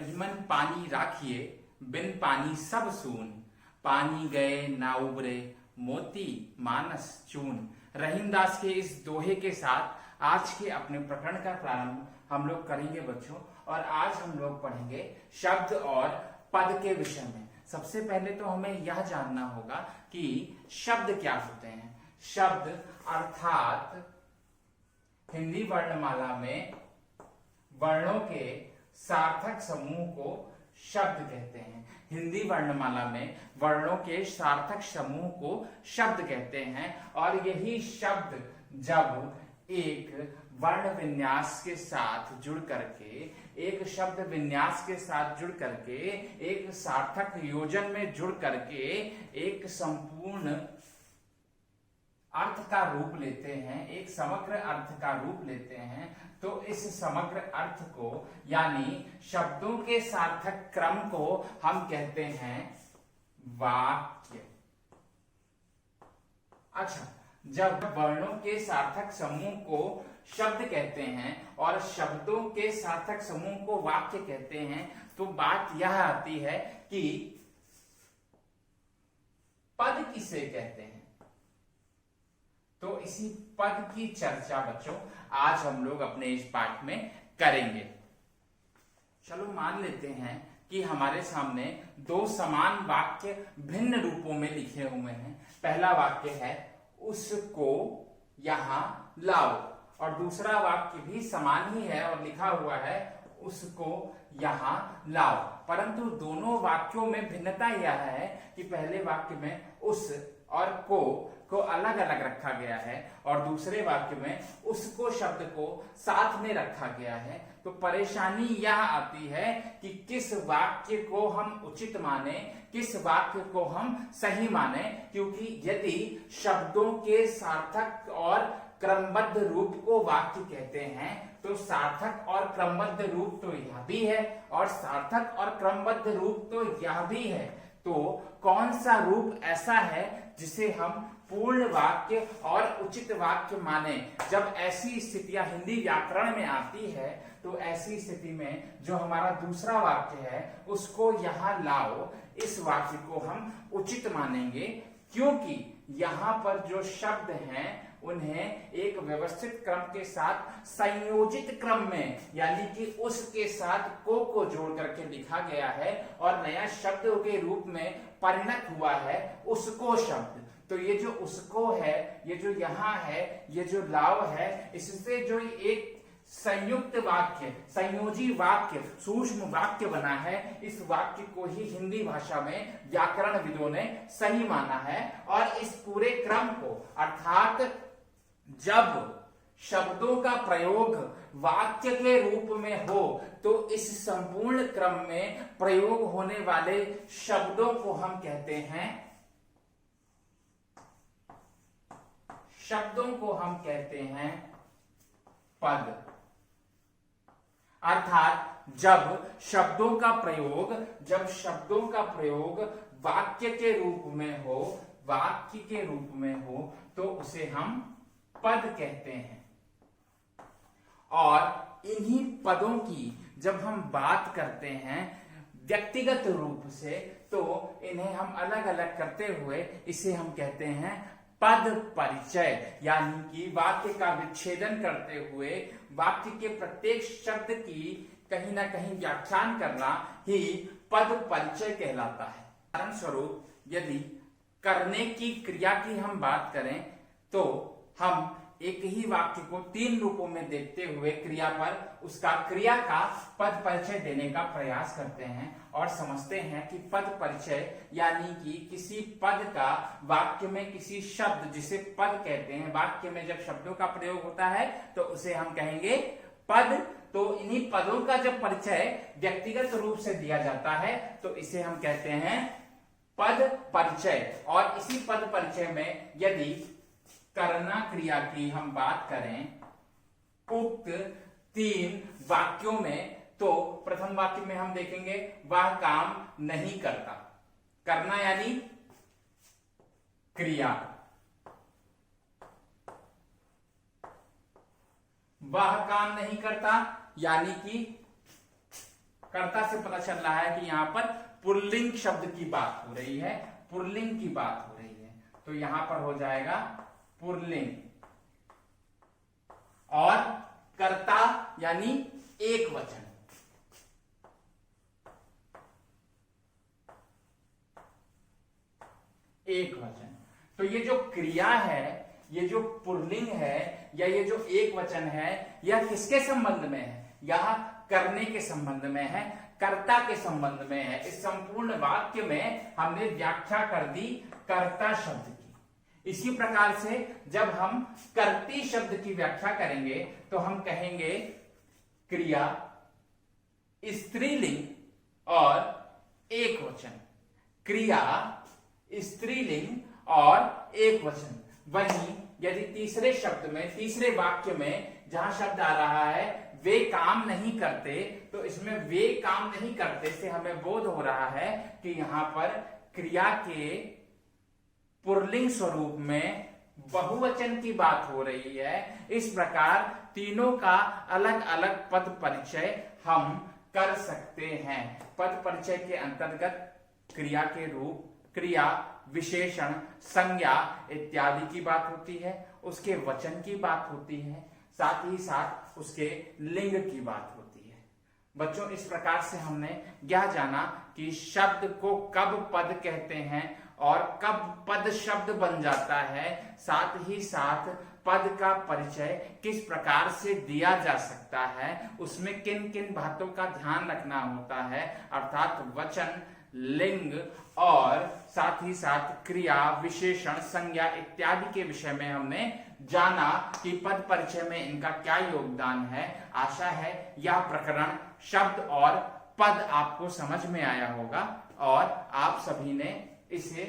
रहीमन पानी राखिए, बिन पानी सब सून। पानी गए ना उबरे, मोती मानस चून। रहीमदास के इस दोहे के साथ आज के अपने प्रकरण का प्रारंभ हम लोग करेंगे बच्चों। और आज हम लोग पढ़ेंगे शब्द और पद के विषय में। सबसे पहले तो हमें यह जानना होगा कि शब्द क्या होते हैं। शब्द अर्थात हिंदी वर्णमाला में वर्णों के सार्थक समूह को शब्द कहते हैं। हिंदी वर्णमाला में वर्णों के सार्थक समूह को शब्द कहते हैं। और यही शब्द जब एक वर्ण विन्यास के साथ जुड़ करके, एक शब्द विन्यास के साथ जुड़ करके, एक सार्थक योजन में जुड़ करके एक संपूर्ण अर्थ का रूप लेते हैं, एक समग्र अर्थ का रूप लेते हैं, तो इस समग्र अर्थ को यानी शब्दों के सार्थक क्रम को हम कहते हैं वाक्य। अच्छा, जब वर्णों के सार्थक समूह को शब्द कहते हैं और शब्दों के सार्थक समूह को वाक्य कहते हैं, तो बात यह आती है कि पद किसे कहते हैं। तो इसी पद की चर्चा बच्चों आज हम लोग अपने इस पाठ में करेंगे। चलो मान लेते हैं कि हमारे सामने दो समान वाक्य भिन्न रूपों में लिखे हुए हैं। पहला वाक्य है उसको यहां लाओ, और दूसरा वाक्य भी समान ही है और लिखा हुआ है उसको यहां लाओ। परंतु दोनों वाक्यों में भिन्नता यह है कि पहले वाक्य में उस और को अलग अलग रखा गया है और दूसरे वाक्य में उसको शब्द को साथ में रखा गया है। तो परेशानी यह आती है कि किस वाक्य को हम उचित माने, किस वाक्य को हम सही माने, क्योंकि यदि शब्दों के सार्थक और क्रमबद्ध रूप को वाक्य कहते हैं तो सार्थक और क्रमबद्ध रूप तो यह भी है और सार्थक और क्रमबद्ध रूप तो यह भी है। तो कौन सा रूप ऐसा है जिसे हम पूर्ण वाक्य और उचित वाक्य माने। जब ऐसी स्थितियां हिंदी व्याकरण में आती है तो ऐसी स्थिति में जो हमारा दूसरा वाक्य है उसको यहां लाओ, इस वाक्य को हम उचित मानेंगे, क्योंकि यहां पर जो शब्द हैं उन्हें एक व्यवस्थित क्रम के साथ संयोजित क्रम में यानी कि उसके साथ को जोड़ करके लिखा गया है और नया शब्द के रूप में परिणत हुआ है उसको शब्द। तो ये जो उसको है, ये जो यहाँ है, ये जो लाओ है, इससे जो एक संयुक्त वाक्य, संयोजी वाक्य, सूक्ष्म वाक्य बना है, इस वाक्य को ही हिंदी भाषा में व्याकरणविदों ने सही माना है। और इस पूरे क्रम को अर्थात जब शब्दों का प्रयोग वाक्य के रूप में हो तो इस संपूर्ण क्रम में प्रयोग होने वाले शब्दों को हम कहते हैं, शब्दों को हम कहते हैं पद। अर्थात जब शब्दों का प्रयोग वाक्य के रूप में हो, वाक्य के रूप में हो तो उसे हम पद कहते हैं। और इन्हीं पदों की जब हम बात करते हैं व्यक्तिगत रूप से तो इन्हें हम अलग अलग करते हुए इसे हम कहते हैं पद परिचय, यानी कि वाक्य का विच्छेदन करते हुए वाक्य के प्रत्येक शब्द की कहीं ना कहीं व्याख्यान करना ही पद परिचय कहलाता है। उदाहरण स्वरूप यदि करने की क्रिया की हम बात करें तो हम एक ही वाक्य को तीन रूपों में देखते हुए क्रिया पर उसका क्रिया का पद परिचय देने का प्रयास करते हैं और समझते हैं कि पद परिचय यानी कि किसी पद का वाक्य में किसी शब्द जिसे पद कहते हैं, वाक्य में जब शब्दों का प्रयोग होता है तो उसे हम कहेंगे पद। तो इन्हीं पदों का जब परिचय व्यक्तिगत रूप से दिया जाता है तो इसे हम कहते हैं पद परिचय। और इसी पद परिचय में यदि करना क्रिया की हम बात करें उक्त तीन वाक्यों में तो प्रथम वाक्य में हम देखेंगे वह काम नहीं करता, करना यानी क्रिया, वह काम नहीं करता यानी कि कर्ता से पता चल रहा है कि यहां पर पुल्लिंग शब्द की बात हो रही है, पुल्लिंग की बात हो रही है, तो यहां पर हो जाएगा पुल्लिंग। और कर्ता यानी एक वचन, एक वचन। तो ये जो क्रिया है, ये जो पुल्लिंग है या ये जो एक वचन है, यह किसके संबंध में है? यह करने के संबंध में है, कर्ता के संबंध में है। इस संपूर्ण वाक्य में हमने व्याख्या कर दी कर्ता शब्द की। इसी प्रकार से जब हम कर्ती शब्द की व्याख्या करेंगे तो हम कहेंगे क्रिया, स्त्रीलिंग और एक वचन, क्रिया, स्त्रीलिंग और एक वचन। वहीं यदि तीसरे शब्द में, तीसरे वाक्य में जहां शब्द आ रहा है वे काम नहीं करते, तो इसमें वे काम नहीं करते से हमें बोध हो रहा है कि यहां पर क्रिया के पुल्लिंग स्वरूप में बहुवचन की बात हो रही है। इस प्रकार तीनों का अलग अलग पद परिचय हम कर सकते हैं। पद परिचय के अंतर्गत क्रिया के रूप, क्रिया, विशेषण, संज्ञा इत्यादि की बात होती है, उसके वचन की बात होती है, साथ ही साथ उसके लिंग की बात होती है। बच्चों, इस प्रकार से हमने यह जाना कि शब्द को कब पद कहते हैं और कब पद शब्द बन जाता है, साथ ही साथ पद का परिचय किस प्रकार से दिया जा सकता है, उसमें किन किन बातों का ध्यान रखना होता है, अर्थात वचन, लिंग और साथ ही साथ क्रिया, विशेषण, संज्ञा इत्यादि के विषय में हमने जाना कि पद परिचय में इनका क्या योगदान है। आशा है यह प्रकरण शब्द और पद आपको समझ में आया होगा और आप सभी ने इसे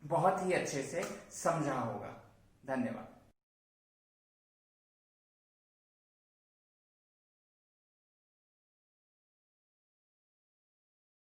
बहुत ही अच्छे से समझा होगा। धन्यवाद।